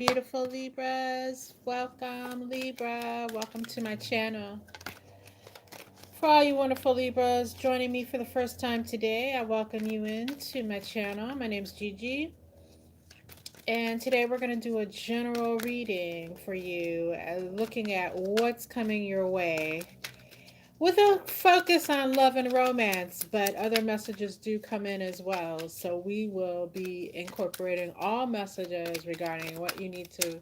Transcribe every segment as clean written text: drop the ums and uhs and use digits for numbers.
Beautiful Libras, welcome Libra, welcome to my channel. For all you wonderful Libras joining me for the first time today, I welcome you into my channel. My name is Gigi, and today we're going to do a general reading for you, looking at what's coming your way with a focus on love and romance, but other messages do come in as well. So we will be incorporating all messages regarding what you need to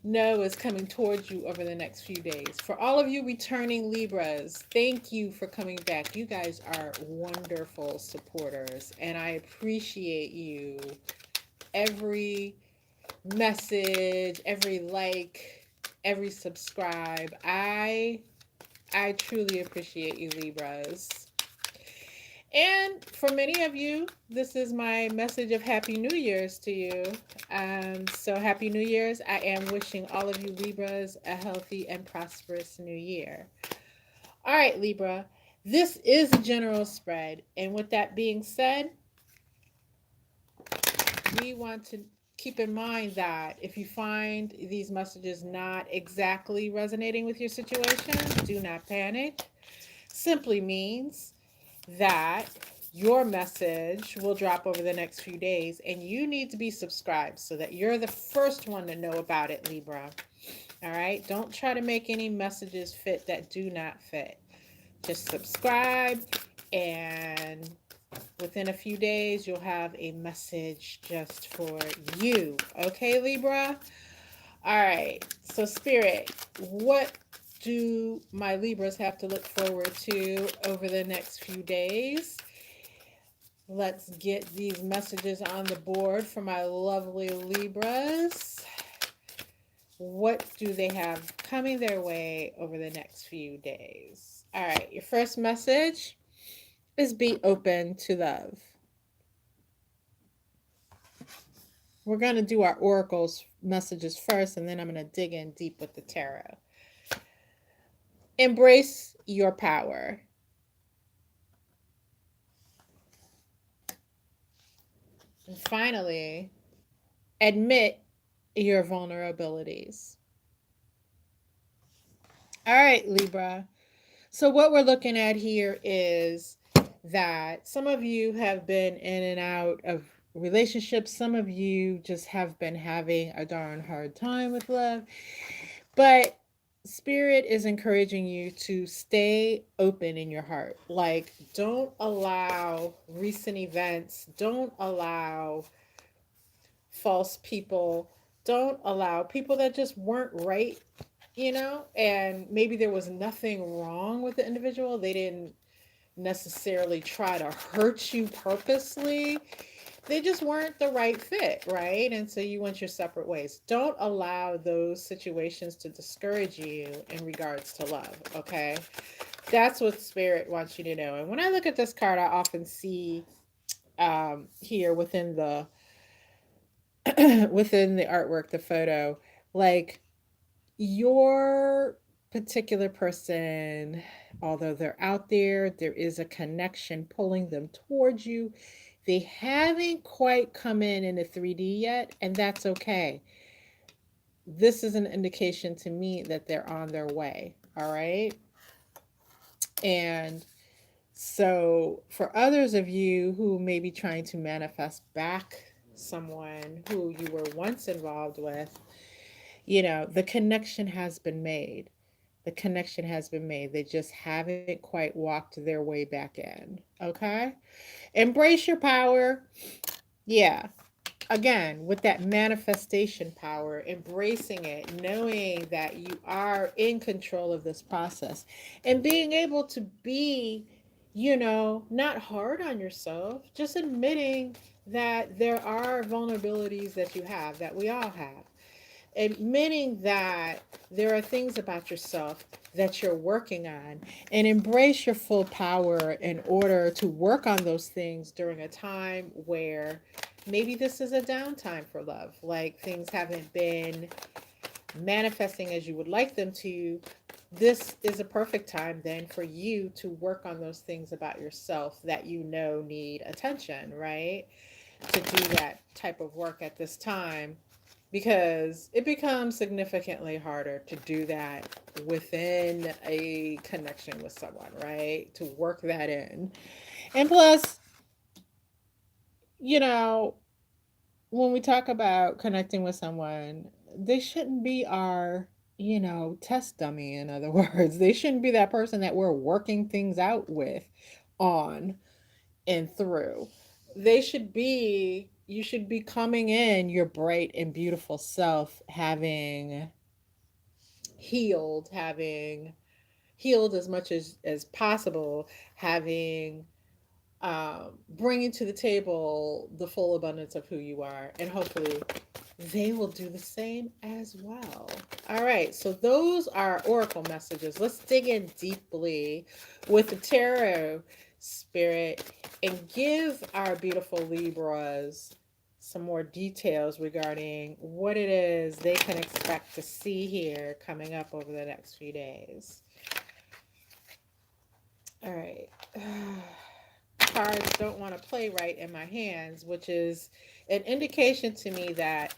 know is coming towards you over the next few days. For all of you returning Libras, thank you for coming back. You guys are wonderful supporters, and I appreciate you. Every message, every like, every subscribe. I truly appreciate you, Libras. And for many of you, this is my message of Happy New Year's to you. So, Happy New Year's. I am wishing all of you Libras a healthy and prosperous new year. All right, Libra, this is a general spread. And with that being said, we want to keep in mind that if you find these messages not exactly resonating with your situation, do not panic. Simply means that your message will drop over the next few days and you need to be subscribed so that you're the first one to know about it, Libra. All right, don't try to make any messages fit that do not fit. Just subscribe, and within a few days you'll have a message just for you. Okay, Libra? All right, so Spirit, what do my Libras have to look forward to over the next few days? Let's get these messages on the board for my lovely Libras. What do they have coming their way over the next few days? All right, your first message is be open to love. We're going to do our oracles messages first, and then I'm going to dig in deep with the tarot. Embrace your power. And finally, admit your vulnerabilities. All right, Libra. So, what we're looking at here is that some of you have been in and out of relationships. Some of you just have been having a darn hard time with love. But Spirit is encouraging you to stay open in your heart. Like, don't allow recent events, don't allow false people, don't allow people that just weren't right, and maybe there was nothing wrong with the individual. They didn't necessarily try to hurt you purposely. They just weren't the right fit, right? And so you went your separate ways. Don't allow those situations to discourage you in regards to love, okay? That's what Spirit wants you to know. And when I look at this card, I often see here within the within the artwork, the photo, like your particular person, although they're out there, there is a connection pulling them towards you. They haven't quite come in the 3D yet, and that's okay. This is an indication to me that they're on their way. All right. And so, for others of you who may be trying to manifest back someone who you were once involved with, the connection has been made. The connection has been made. They just haven't quite walked their way back in. Okay? Embrace your power. Yeah. Again, with that manifestation power, embracing it, knowing that you are in control of this process, and being able to be, not hard on yourself, just admitting that there are vulnerabilities that you have, that we all have, admitting that there are things about yourself that you're working on, and embrace your full power in order to work on those things during a time where maybe this is a downtime for love, like things haven't been manifesting as you would like them to. This is a perfect time then for you to work on those things about yourself that need attention, right? To do that type of work at this time because it becomes significantly harder to do that within a connection with someone, right? To work that in. And plus, you know, when we talk about connecting with someone, they shouldn't be our, test dummy, in other words. They shouldn't be that person that we're working things out with, on, and through. You should be coming in your bright and beautiful self, having healed as much as possible, having bringing to the table the full abundance of who you are, and hopefully they will do the same as well. All right, so those are oracle messages. Let's dig in deeply with the tarot spirit and give our beautiful Libras some more details regarding what it is they can expect to see here coming up over the next few days. All right. Cards don't want to play right in my hands, which is an indication to me that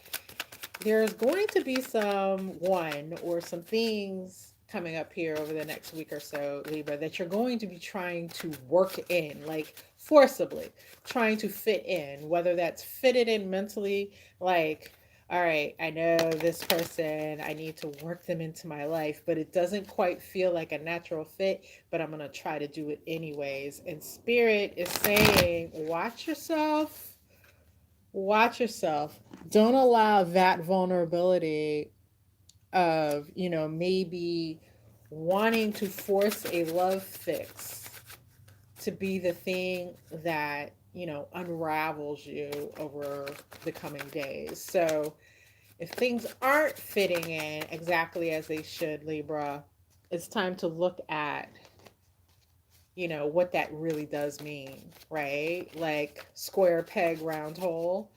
there's going to be someone or some things coming up here over the next week or so, Libra, that you're going to be trying to work in, like forcibly trying to fit in, whether that's fitted in mentally, like, all right, I know this person, I need to work them into my life, but it doesn't quite feel like a natural fit, but I'm going to try to do it anyways. And Spirit is saying, watch yourself. Watch yourself. Don't allow that vulnerability of, maybe wanting to force a love fix to be the thing that, unravels you over the coming days. So if things aren't fitting in exactly as they should, Libra, it's time to look at, what that really does mean, right? Like square peg, round hole.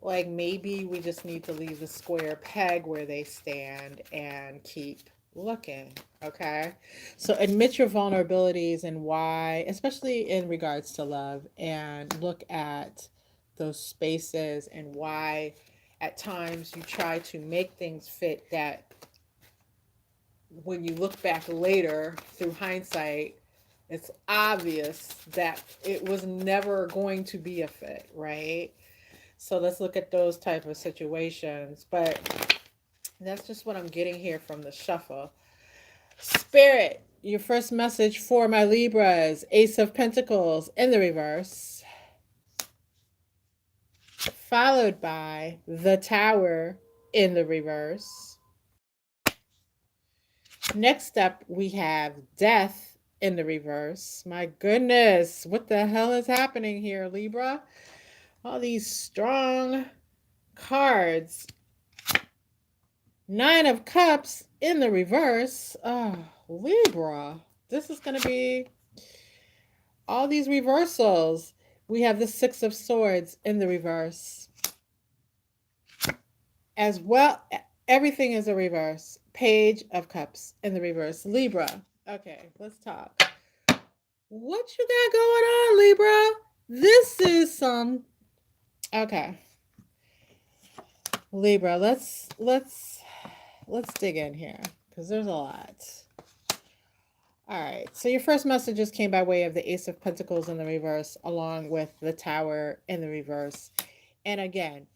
Like maybe we just need to leave the square peg where they stand and keep looking. Okay. So admit your vulnerabilities and why, especially in regards to love, and look at those spaces and why at times you try to make things fit that when you look back later through hindsight, it's obvious that it was never going to be a fit, right? So let's look at those type of situations. But that's just what I'm getting here from the shuffle. Spirit, your first message for my Libras, Ace of Pentacles in the reverse, followed by the Tower in the reverse. Next up, we have Death in the reverse. My goodness, what the hell is happening here, Libra? All these strong cards. Nine of Cups in the reverse. Oh, Libra. This is going to be all these reversals. We have the Six of Swords in the reverse. As well, everything is a reverse. Page of Cups in the reverse. Libra. Okay, let's talk. What you got going on, Libra? This is some. Okay. Libra, let's dig in here because there's a lot. All right. So your first messages came by way of the Ace of Pentacles in the reverse, along with the Tower in the reverse. And again,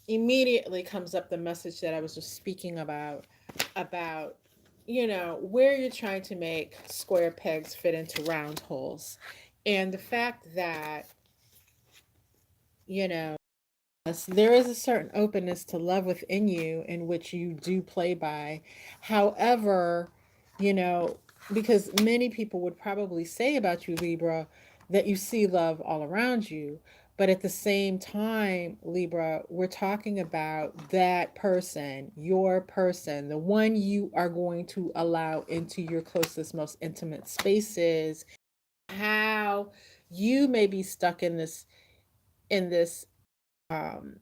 immediately comes up the message that I was just speaking about, where you're trying to make square pegs fit into round holes. And the fact that, you know, there is a certain openness to love within you in which you do play by. However, you know, because many people would probably say about you, Libra, that you see love all around you. But at the same time, Libra, we're talking about that person, your person, the one you are going to allow into your closest, most intimate spaces. How you may be stuck in this um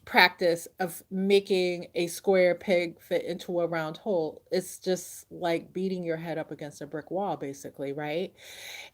practice of making a square peg fit into a round hole. It's just like beating your head up against a brick wall, basically, right?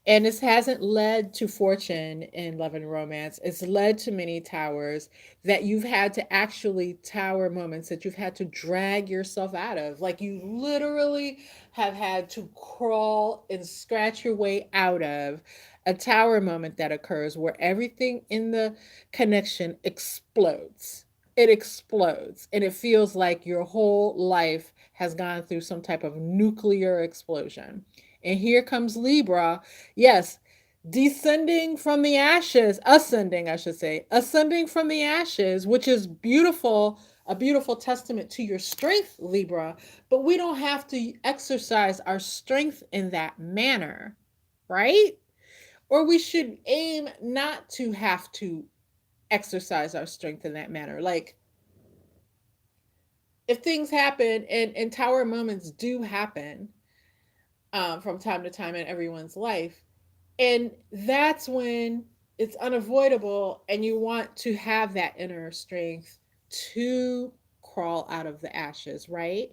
And this hasn't led to fortune in love and romance. It's led to many towers that you've had to actually tower moments that you've had to drag yourself out of. Like you literally have had to crawl and scratch your way out of a tower moment that occurs where everything in the connection explodes. It explodes and it feels like your whole life has gone through some type of nuclear explosion. And here comes Libra. Yes, descending from the ashes, ascending, I should say, ascending from the ashes, which is beautiful, a beautiful testament to your strength, Libra. But we don't have to exercise our strength in that manner, right? Or we should aim not to have to exercise our strength in that manner. Like if things happen and tower moments do happen from time to time in everyone's life, and that's when it's unavoidable and you want to have that inner strength to crawl out of the ashes, right?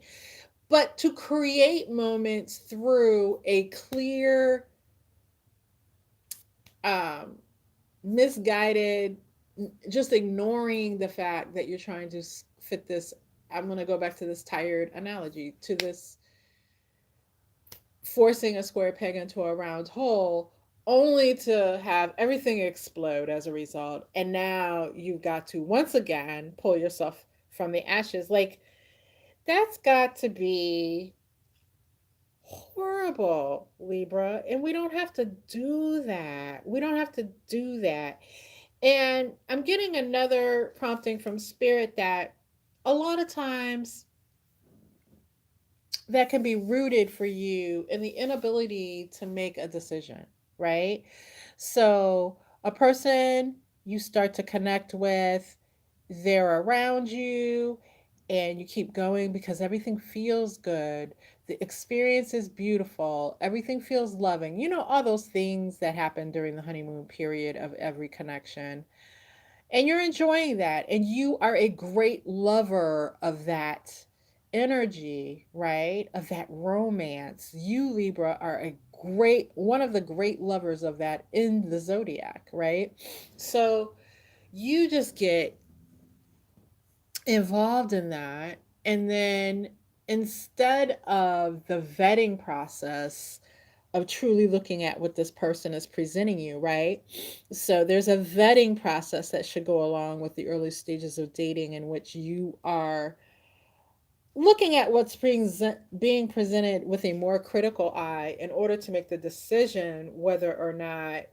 But to create moments through a clear, um, misguided, just ignoring the fact that you're trying to fit this. I'm going to go back to this tired analogy, to this forcing a square peg into a round hole, only to have everything explode as a result. And now you've got to once again pull yourself from the ashes. Like, that's got to be horrible, Libra. And we don't have to do that. We don't have to do that. And I'm getting another prompting from Spirit that a lot of times that can be rooted for you in the inability to make a decision, right? So, a person you start to connect with, they're around you, and you keep going because everything feels good. The experience is beautiful. Everything feels loving. You know, all those things that happen during the honeymoon period of every connection, and you're enjoying that and you are a great lover of that energy, right, of that romance. You, Libra, are a great one of the great lovers of that in the zodiac, right? So you just get involved in that, and then instead of the vetting process of truly looking at what this person is presenting you, right? So there's a vetting process that should go along with the early stages of dating in which you are looking at what's being presented with a more critical eye in order to make the decision whether or not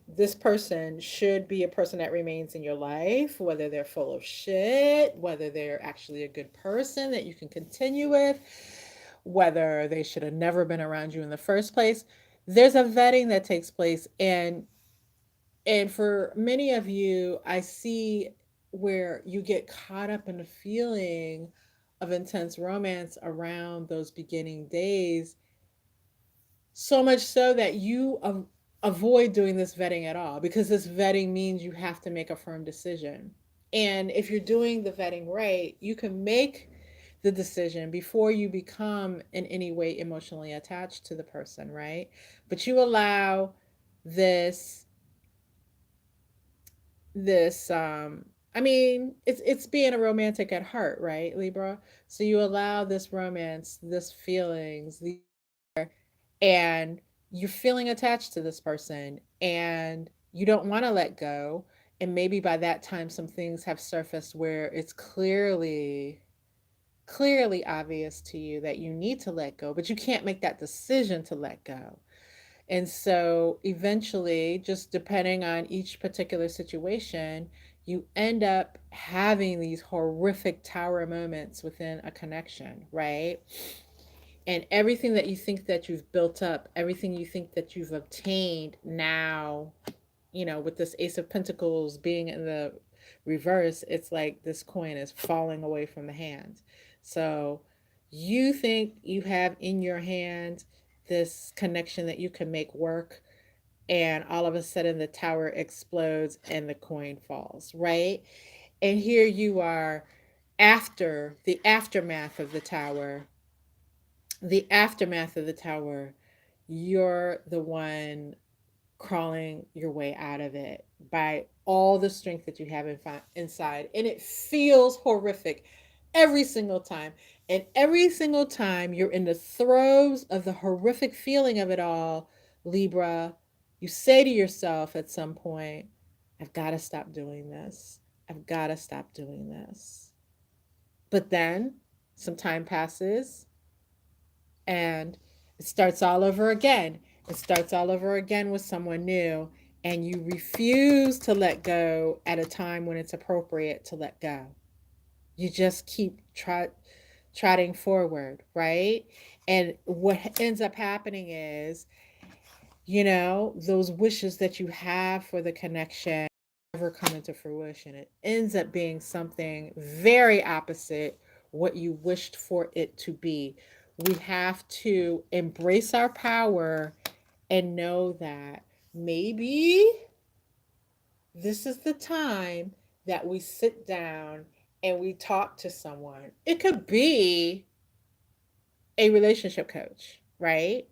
this person should be a person that remains in your life, whether they're full of shit, whether they're actually a good person that you can continue with, whether they should have never been around you in the first place. There's a vetting that takes place, and for many of you, I see where you get caught up in the feeling of intense romance around those beginning days, so much so that you avoid doing this vetting at all because this vetting means you have to make a firm decision. And if you're doing the vetting right, you can make the decision before you become in any way emotionally attached to the person, right? But you allow this I mean, it's being a romantic at heart, right, Libra? So you allow this romance, this feelings, and you're feeling attached to this person and you don't want to let go, and maybe by that time some things have surfaced where it's clearly obvious to you that you need to let go, but you can't make that decision to let go. And so eventually, just depending on each particular situation, you end up having these horrific tower moments within a connection, right? And everything that you think that you've built up, everything you think that you've obtained now, with this Ace of Pentacles being in the reverse, it's like this coin is falling away from the hand. So you think you have in your hand this connection that you can make work, and all of a sudden the tower explodes and the coin falls, right? And here you are after the aftermath of the tower. The aftermath of the tower, you're the one crawling your way out of it by all the strength that you have inside. And it feels horrific every single time. And every single time you're in the throes of the horrific feeling of it all, Libra, you say to yourself at some point, I've got to stop doing this. I've got to stop doing this. But then some time passes and it starts all over again. It starts all over again with someone new, and you refuse to let go at a time when it's appropriate to let go. You just keep trotting forward, right? And what ends up happening is, those wishes that you have for the connection never come into fruition. It ends up being something very opposite what you wished for it to be. We have to embrace our power and know that maybe this is the time that we sit down and we talk to someone. It could be a relationship coach, right?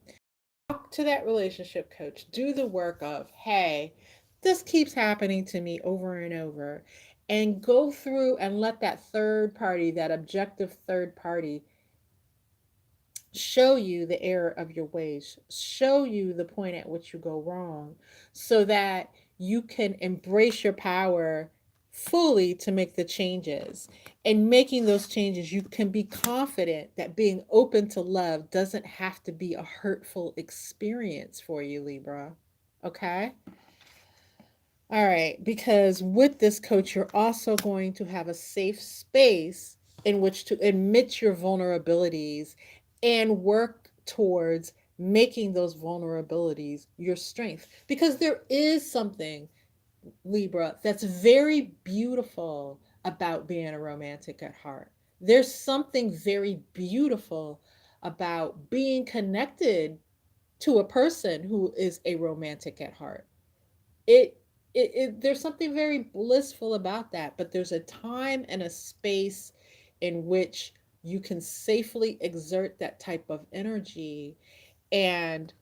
Talk to that relationship coach. Do the work of, hey, this keeps happening to me over and over. And go through and let that third party, that objective third party, show you the error of your ways, show you the point at which you go wrong, so that you can embrace your power fully to make the changes. And making those changes, you can be confident that being open to love doesn't have to be a hurtful experience for you, Libra. Okay? All right, because with this coach, you're also going to have a safe space in which to admit your vulnerabilities and work towards making those vulnerabilities your strength. Because there is something, Libra, that's very beautiful about being a romantic at heart. There's something very beautiful about being connected to a person who is a romantic at heart. it, there's something very blissful about that, but there's a time and a space in which you can safely exert that type of energy, and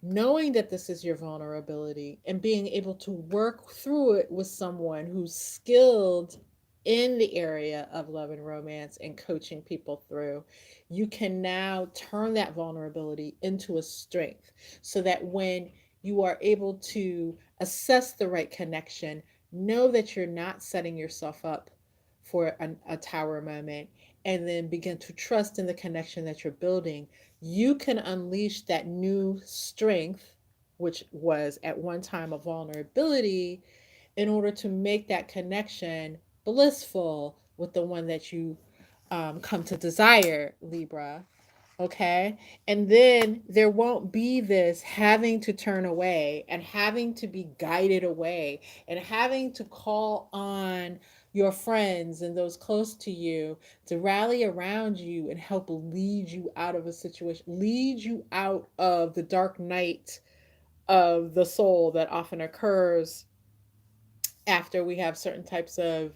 knowing that this is your vulnerability and being able to work through it with someone who's skilled in the area of love and romance and coaching people through, you can now turn that vulnerability into a strength, so that when you are able to assess the right connection, know that you're not setting yourself up for a tower moment, and then begin to trust in the connection that you're building, you can unleash that new strength, which was at one time a vulnerability, in order to make that connection blissful with the one that you come to desire, Libra. Okay. And then there won't be this having to turn away and having to be guided away and having to call on your friends and those close to you to rally around you and help lead you out of a situation, lead you out of the dark night of the soul that often occurs after we have certain types of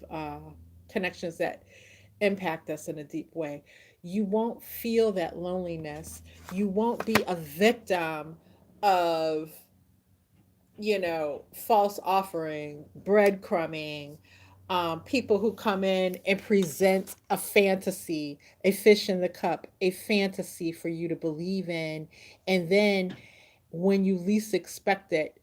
connections that impact us in a deep way. You won't feel that loneliness. You won't be a victim of, false offering, breadcrumbing, people who come in and present a fantasy, a fish in the cup, a fantasy for you to believe in. And then when you least expect it,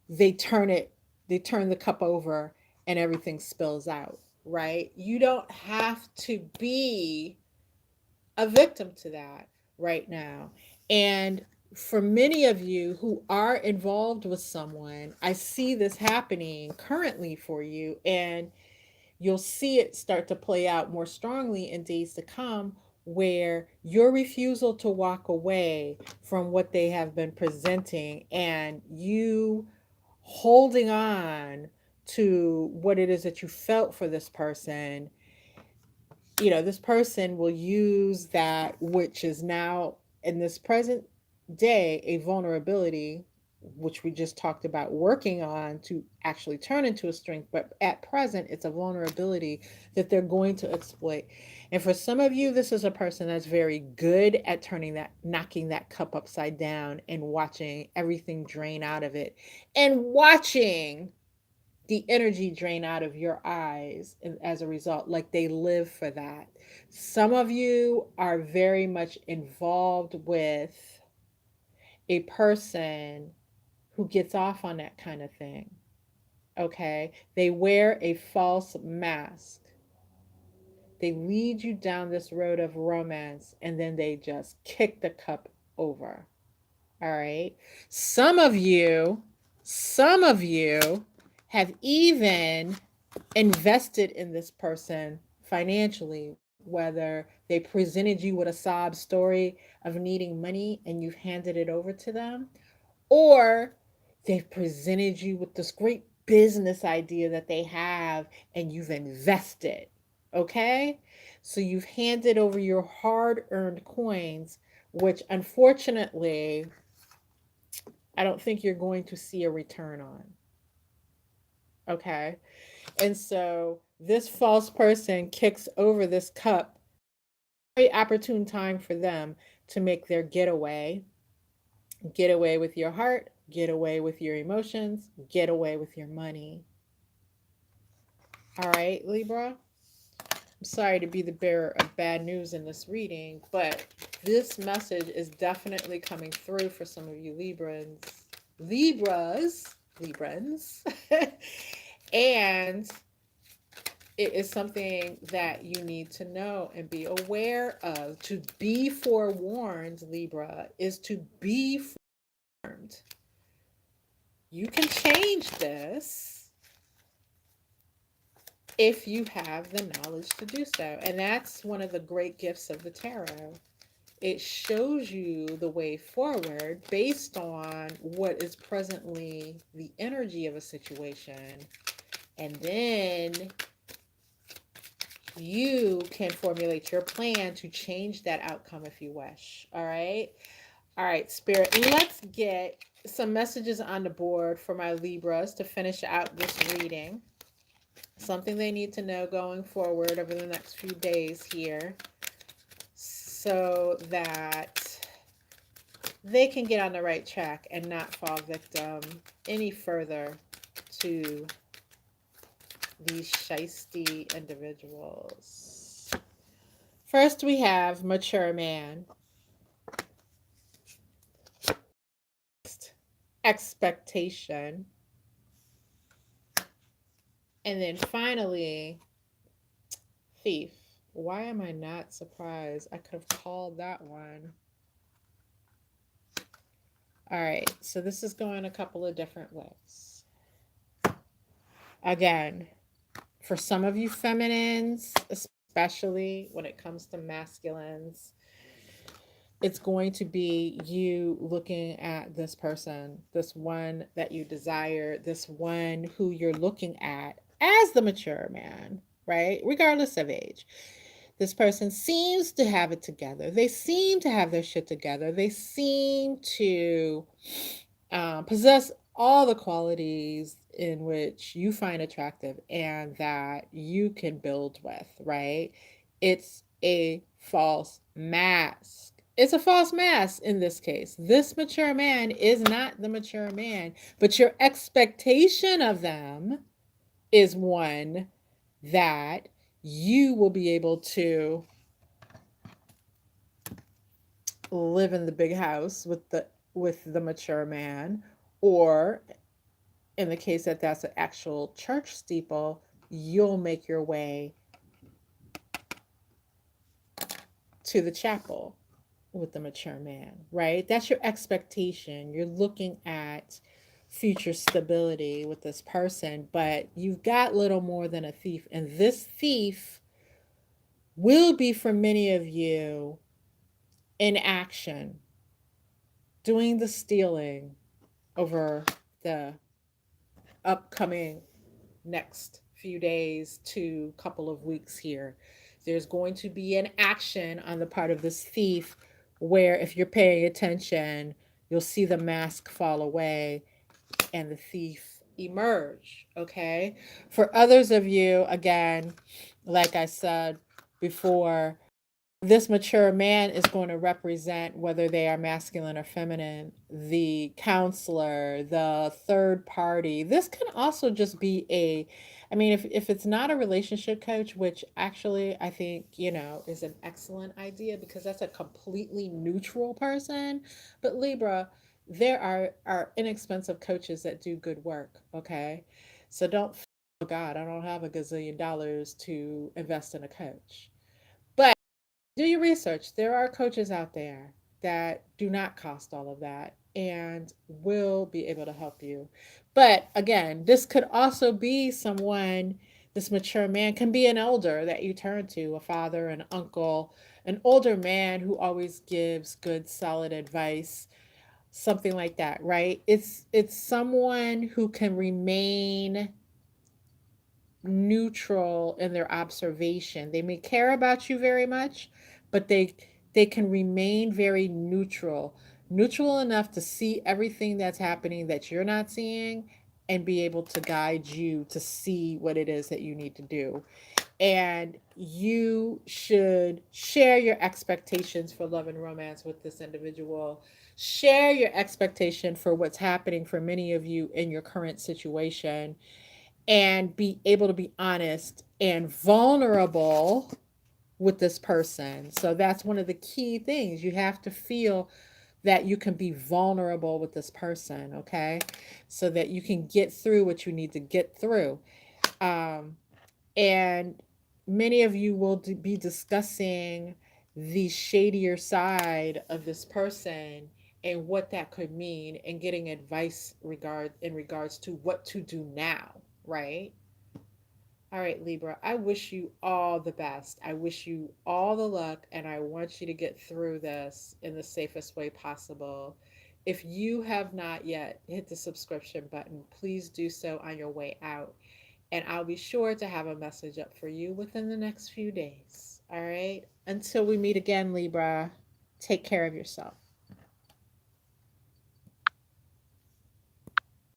they turn it, they turn the cup over and everything spills out, right? You don't have to be a victim to that right now. And for many of you who are involved with someone, I see this happening currently for you, and you'll see it start to play out more strongly in days to come, where your refusal to walk away from what they have been presenting and you holding on to what it is that you felt for this person, this person will use that, which is now in this present day a vulnerability, which we just talked about working on to actually turn into a strength, but at present it's a vulnerability that they're going to exploit. And for some of you, this is a person that's very good at knocking that cup upside down and watching everything drain out of it, and watching the energy drain out of your eyes as a result. Like, they live for that. Some of you are very much involved with a person who gets off on that kind of thing. Okay? They wear a false mask. They lead you down this road of romance, and then they just kick the cup over. All right? Some of you, some of you have even invested in this person financially, whether they presented you with a sob story of needing money and you've handed it over to them, or they've presented you with this great business idea that they have and you've invested. Okay? So you've handed over your hard earned coins, which unfortunately, I don't think you're going to see a return on. Okay? And so this false person kicks over this cup. Very opportune time for them to make their getaway. Get away with your heart, get away with your emotions, get away with your money. All right, Libra? I'm sorry to be the bearer of bad news in this reading, but this message is definitely coming through for some of you Librans. And it is something that you need to know and be aware of. To be forewarned, Libra, is to be forewarned. You can change this if you have the knowledge to do so. And that's one of the great gifts of the tarot. It shows you the way forward based on what is presently the energy of a situation. And then you can formulate your plan to change that outcome if you wish. All right. All right, Spirit. Let's get some messages on the board for my Libras to finish out this reading. Something they need to know going forward over the next few days here, so that they can get on the right track and not fall victim any further to these shisty individuals. First, we have mature man. Expectation. And then finally, thief. Why am I not surprised? I could have called that one. All right, so this is going a couple of different ways. Again, for some of you feminines, especially when it comes to masculines, it's going to be you looking at this person, this one that you desire, this one who you're looking at as the mature man, right? Regardless of age. This person seems to have it together. They seem to have their shit together. They seem to possess all the qualities in which you find attractive and that you can build with, right? It's a false mask. It's a false mask in this case. This mature man is not the mature man, but your expectation of them is one that you will be able to live in the big house with the mature man, or in the case that that's an actual church steeple, you'll make your way to the chapel with the mature man, right? That's your expectation. You're looking at future stability with this person, but you've got little more than a thief. And this thief will be, for many of you, in action, doing the stealing over the upcoming next few days to couple of weeks here. There's going to be an action on the part of this thief where, if you're paying attention, you'll see the mask fall away and the thief emerge. Okay. For others of you, again, like I said before, this mature man is going to represent, whether they are masculine or feminine, the counselor, the third party. This can also just be I mean, if it's not a relationship coach, which actually I think, is an excellent idea because that's a completely neutral person. But Libra, there are inexpensive coaches that do good work. Okay. So don't, oh God, I don't have a gazillion dollars to invest in a coach. But do your research. There are coaches out there that do not cost all of that and will be able to help you. But again, this could also be someone, this mature man can be an elder that you turn to, a father, an uncle, an older man who always gives good, solid advice, something like that, right? It's someone who can remain neutral in their observation. They may care about you very much, but they can remain very neutral. Neutral enough to see everything that's happening that you're not seeing and be able to guide you to see what it is that you need to do. And you should share your expectations for love and romance with this individual. Share your expectation for what's happening for many of you in your current situation and be able to be honest and vulnerable with this person. So that's one of the key things. You have to feel that you can be vulnerable with this person, okay? So that you can get through what you need to get through. Um, and many of you will be discussing the shadier side of this person and what that could mean and getting advice in regards to what to do now, right? All right, Libra, I wish you all the best. I wish you all the luck, and I want you to get through this in the safest way possible. If you have not yet hit the subscription button, please do so on your way out, and I'll be sure to have a message up for you within the next few days. All right, until we meet again, Libra, take care of yourself.